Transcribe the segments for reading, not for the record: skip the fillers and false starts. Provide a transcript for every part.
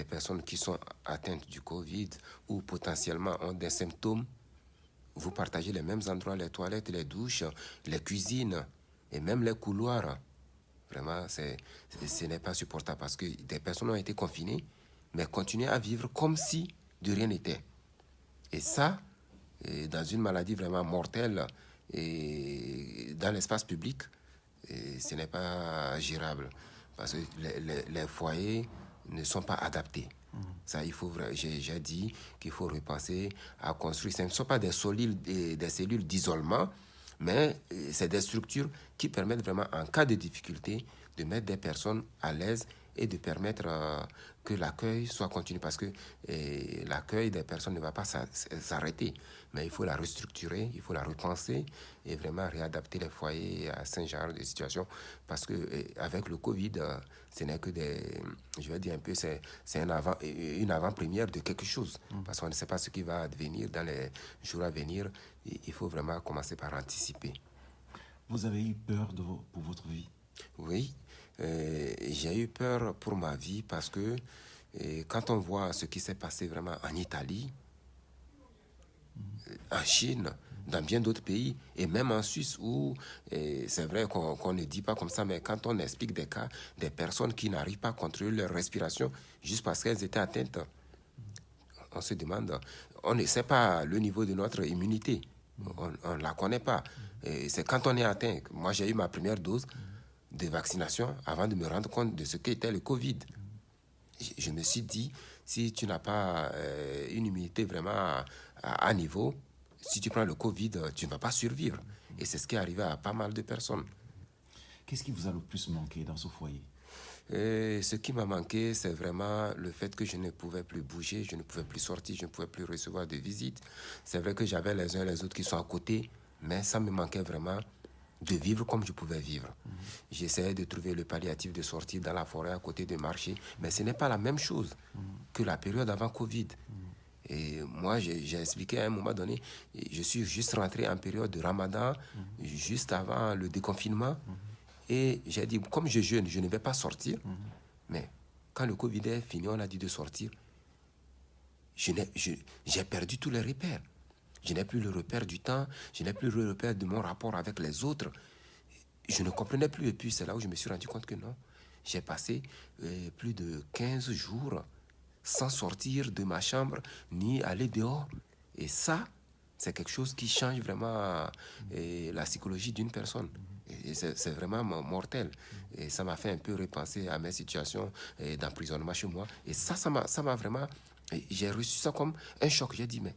des personnes qui sont atteintes du Covid ou potentiellement ont des symptômes, vous partagez les mêmes endroits, les toilettes, les douches, les cuisines et même les couloirs. Vraiment, ce n'est pas supportable parce que des personnes ont été confinées, mais continuent à vivre comme si de rien n'était. Et ça, dans une maladie vraiment mortelle et dans l'espace public, ce n'est pas gérable parce que les foyers ne sont pas adaptés. Ça, j'ai dit qu'il faut repenser à construire. Ce ne sont pas des cellules d'isolement, mais c'est des structures qui permettent vraiment, en cas de difficulté, de mettre des personnes à l'aise et de permettre que l'accueil soit continu parce que l'accueil des personnes ne va pas s'arrêter, mais il faut la restructurer, il faut la repenser et vraiment réadapter les foyers à ce genre de situation parce que avec le Covid, ce n'est que je vais dire un peu, c'est une avant-première de quelque chose parce qu'on ne sait pas ce qui va advenir dans les jours à venir. Il faut vraiment commencer par anticiper. Vous avez eu peur pour votre vie? Oui, j'ai eu peur pour ma vie parce que quand on voit ce qui s'est passé vraiment en Italie, en Chine, dans bien d'autres pays, et même en Suisse, où c'est vrai qu'on ne dit pas comme ça, mais quand on explique des cas, des personnes qui n'arrivent pas à contrôler leur respiration juste parce qu'elles étaient atteintes, on se demande, on ne sait pas le niveau de notre immunité, on ne la connaît pas. Et c'est quand on est atteint, moi j'ai eu ma première dose de vaccination avant de me rendre compte de ce qu'était le Covid. Je me suis dit, si tu n'as pas une immunité vraiment à niveau, si tu prends le Covid, tu ne vas pas survivre. Et c'est ce qui est arrivé à pas mal de personnes. Qu'est-ce qui vous a le plus manqué dans ce foyer? Ce qui m'a manqué, c'est vraiment le fait que je ne pouvais plus bouger, je ne pouvais plus sortir, je ne pouvais plus recevoir de visites. C'est vrai que j'avais les uns et les autres qui sont à côté, mais ça me manquait vraiment de vivre comme je pouvais vivre. J'essayais de trouver le palliatif de sortir dans la forêt à côté de marcher, mais ce n'est pas la même chose que la période avant Covid. Et moi, j'ai expliqué à un moment donné, je suis juste rentré en période de Ramadan, juste avant le déconfinement. Et j'ai dit, comme je jeûne, je ne vais pas sortir. Mais quand le Covid est fini, on a dit de sortir. J'ai perdu tous les repères. Je n'ai plus le repère du temps, je n'ai plus le repère de mon rapport avec les autres. Je ne comprenais plus. Et puis c'est là où je me suis rendu compte que non. J'ai passé plus de 15 jours sans sortir de ma chambre ni aller dehors. Et ça, c'est quelque chose qui change vraiment la psychologie d'une personne. Et c'est vraiment mortel. Et ça m'a fait un peu repenser à mes situations d'emprisonnement chez moi. Et ça m'a vraiment... J'ai reçu ça comme un choc. J'ai dit, mais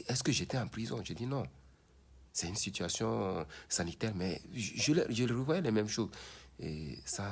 est-ce que j'étais en prison? J'ai dit non. C'est une situation sanitaire, mais je revoyais les mêmes choses. Et ça,